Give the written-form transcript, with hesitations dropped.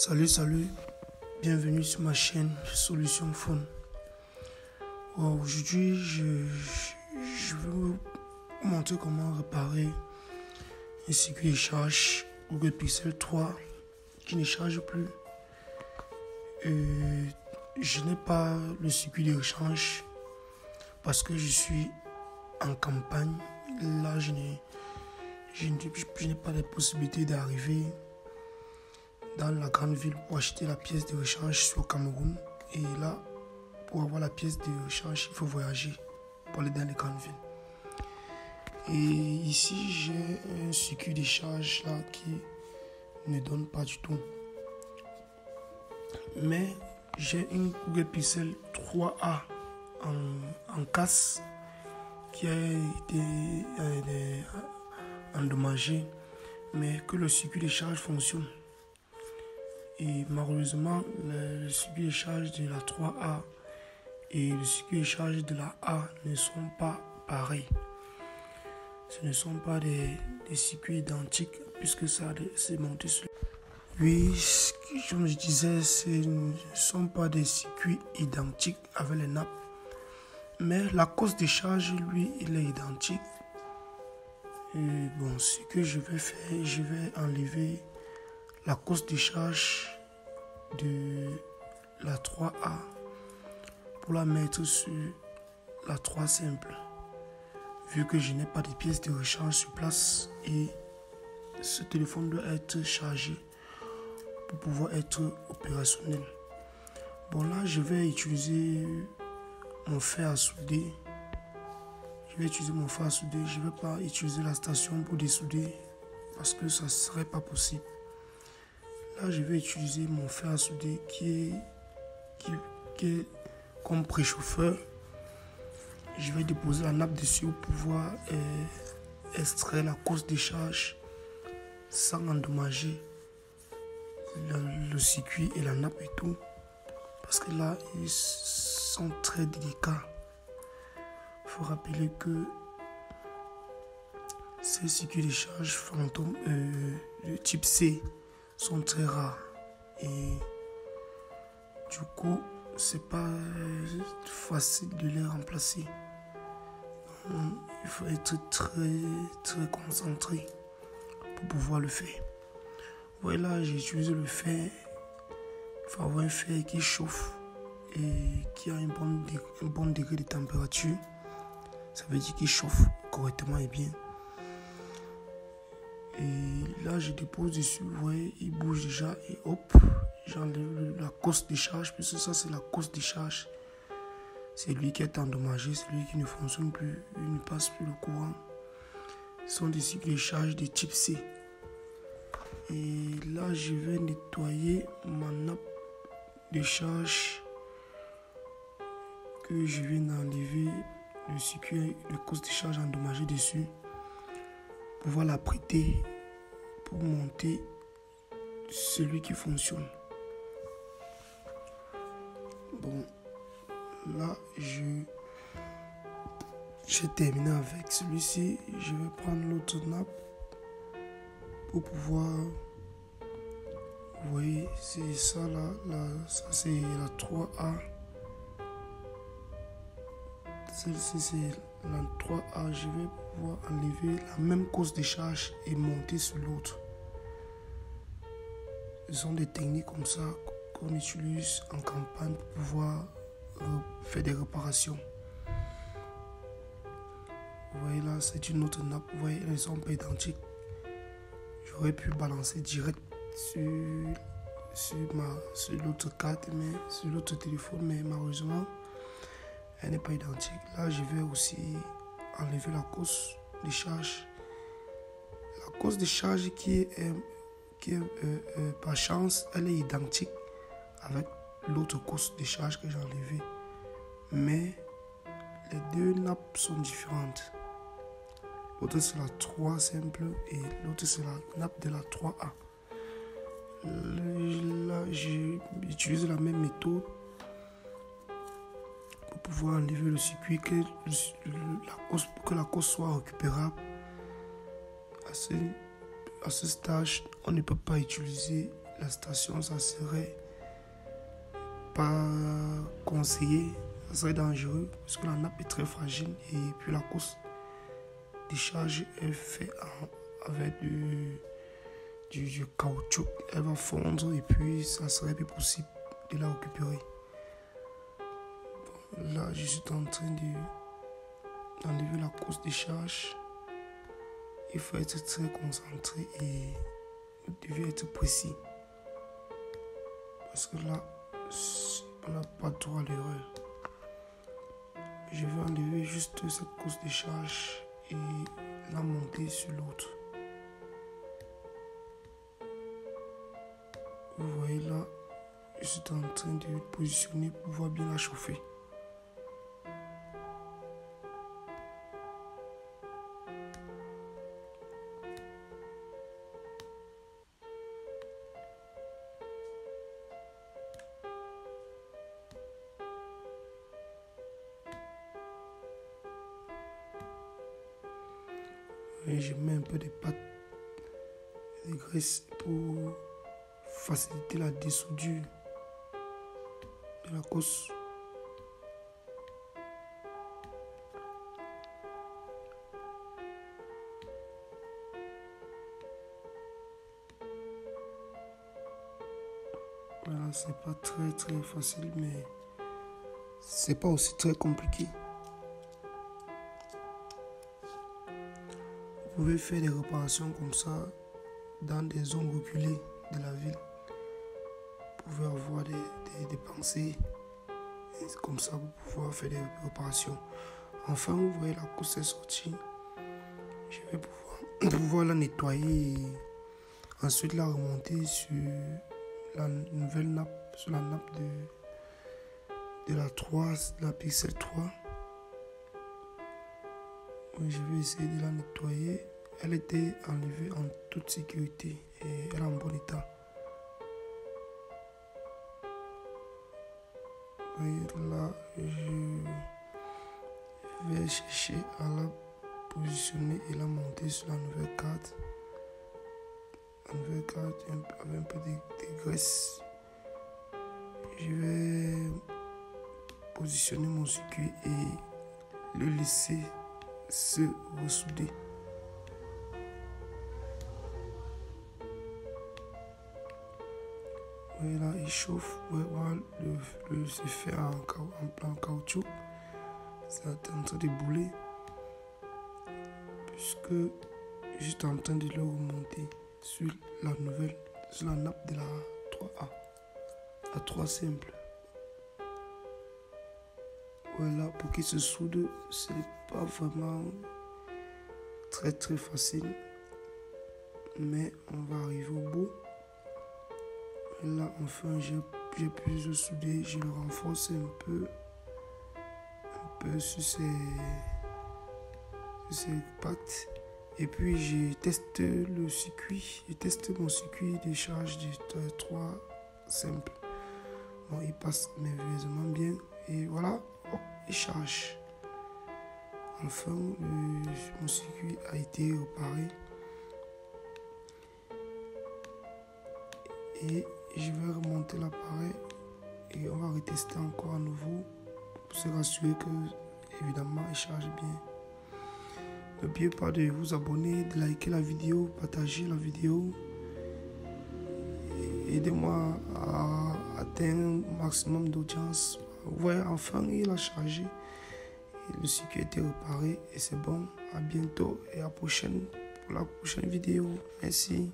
Salut, bienvenue sur ma chaîne Solution Phone. Aujourd'hui, je vais vous montrer comment réparer un circuit de charge Google Pixel 3 qui ne charge plus. Je n'ai pas le circuit de rechange parce que je suis en campagne. Là, je n'ai pas la possibilité d'arriver dans la grande ville pour acheter la pièce de rechange sur Cameroun. Et là, pour avoir la pièce de rechange, il faut voyager pour aller dans les grandes villes. Et ici, j'ai un circuit de charge là qui ne donne pas du tout. Mais j'ai une Google Pixel 3a en casse qui a été endommagée, mais que le circuit de charge fonctionne. Et malheureusement, le circuit de charge de la 3A et le circuit de charge de la A ne sont pas pareils. Ce ne sont pas des circuits identiques puisque ça c'est monté sur... Oui, comme je disais, ce ne sont pas des circuits identiques avec les nappes. Mais la cause de charge, lui, il est identique. Et bon, ce que je vais faire, je vais enlever la cause de charge de la 3A pour la mettre sur la 3 simple, vu que je n'ai pas de pièces de rechange sur place et ce téléphone doit être chargé pour pouvoir être opérationnel. Bon, là je vais utiliser mon fer à souder. Je vais pas utiliser la station pour dessouder parce que ça ne serait pas possible. Là, je vais utiliser mon fer à souder qui est comme préchauffeur. Je vais déposer la nappe dessus pour pouvoir extraire la cause de charge sans endommager le circuit et la nappe et tout. Parce que là, ils sont très délicats. Il faut rappeler que ces circuits de charge fantôme, le type C, sont très rares et du coup c'est pas facile de les remplacer. Il faut être très concentré pour pouvoir le faire. Voilà, j'ai utilisé le fer. Il faut avoir un fer qui chauffe et qui a un bon degré de température. Ça veut dire qu'il chauffe correctement et bien. Et là, je dépose dessus, vous voyez, il bouge déjà et hop, j'enlève la cause de charge, puisque ça, c'est la cause de charge. C'est lui qui est endommagé, c'est lui qui ne fonctionne plus, il ne passe plus le courant. Ce sont des cycles de charge de type C. Et là, je vais nettoyer ma nappe de charge que je viens d'enlever le circuit de cause de charge endommagé dessus. Pouvoir la prêter pour monter celui qui fonctionne. Bon, là j'ai terminé avec celui-ci. Je vais prendre l'autre nappe pour pouvoir, vous voyez, c'est ça là, ça c'est la 3A. Celle-ci c'est la 3A, je vais pouvoir enlever la même cause de charge et monter sur l'autre. Ce sont des techniques comme ça qu'on utilise en campagne pour pouvoir faire des réparations. Vous voyez là, c'est une autre nappe, vous voyez, elles ne sont pas identiques. J'aurais pu balancer direct sur l'autre carte, mais sur l'autre téléphone, mais malheureusement, elle n'est pas identique. Là, je vais aussi enlever la cause de charge. La cause de charge qui est par chance, elle est identique avec l'autre cause de charge que j'ai enlevé. Mais les deux nappes sont différentes. L'autre c'est la 3 simple et l'autre c'est la nappe de la 3A. Là, j'ai utilisé la même méthode pour pouvoir enlever le circuit, que la cause soit récupérable. À ce stage, on ne peut pas utiliser la station, ça serait pas conseillé, ça serait dangereux parce que la nappe est très fragile et puis la course de charge est faite avec du caoutchouc. Elle va fondre et puis ça serait plus possible de la récupérer. Bon, là, je suis en train d'enlever la course de charge. Il faut être très concentré et vous devez être précis. Parce que là, on n'a pas droit à l'erreur. Je vais enlever juste cette course de charge et la monter sur l'autre. Vous voyez là, je suis en train de positionner pour pouvoir bien la chauffer. Et je mets un peu de pâte de graisse pour faciliter la dissoudure de la course. Voilà, c'est pas très facile, mais c'est pas aussi très compliqué. Vous pouvez faire des réparations comme ça dans des zones reculées de la ville. Vous pouvez avoir des pensées comme ça pour pouvoir faire des réparations. Enfin, vous voyez la course est sortie. Je vais pouvoir la nettoyer et ensuite la remonter sur la nouvelle nappe, sur la nappe de la 3, la Pixel 3. Je vais essayer de la nettoyer. Elle était enlevée en toute sécurité et elle est en bon état. Et là, je vais chercher à la positionner et la monter sur la nouvelle carte. La nouvelle carte avec un peu de graisse. Je vais positionner mon circuit et le laisser se ressouder. Voilà, il chauffe. Voilà, c'est fait en plan caoutchouc. C'est en train de bouler. Puisque je suis en train de le remonter sur la nappe de la 3A. La 3 simple. Voilà, pour qu'il se soude, c'est pas vraiment très facile. Mais on va arriver au bout. Et là, enfin, j'ai pu le souder. Je le renforce un peu sur ses pattes. Et puis, je teste le circuit. Je teste mon circuit de charge de 3 simple. Bon, il passe merveilleusement bien. Et voilà, hop, il charge. Enfin, mon circuit a été réparé. Et je vais remonter l'appareil et on va retester encore à nouveau pour se rassurer que, évidemment, il charge bien. N'oubliez pas de vous abonner, de liker la vidéo, partager la vidéo. Aidez-moi à atteindre un maximum d'audience. Vous voyez, enfin, il a chargé. Le circuit a été réparé et c'est bon. À bientôt et à la prochaine pour la prochaine vidéo. Merci.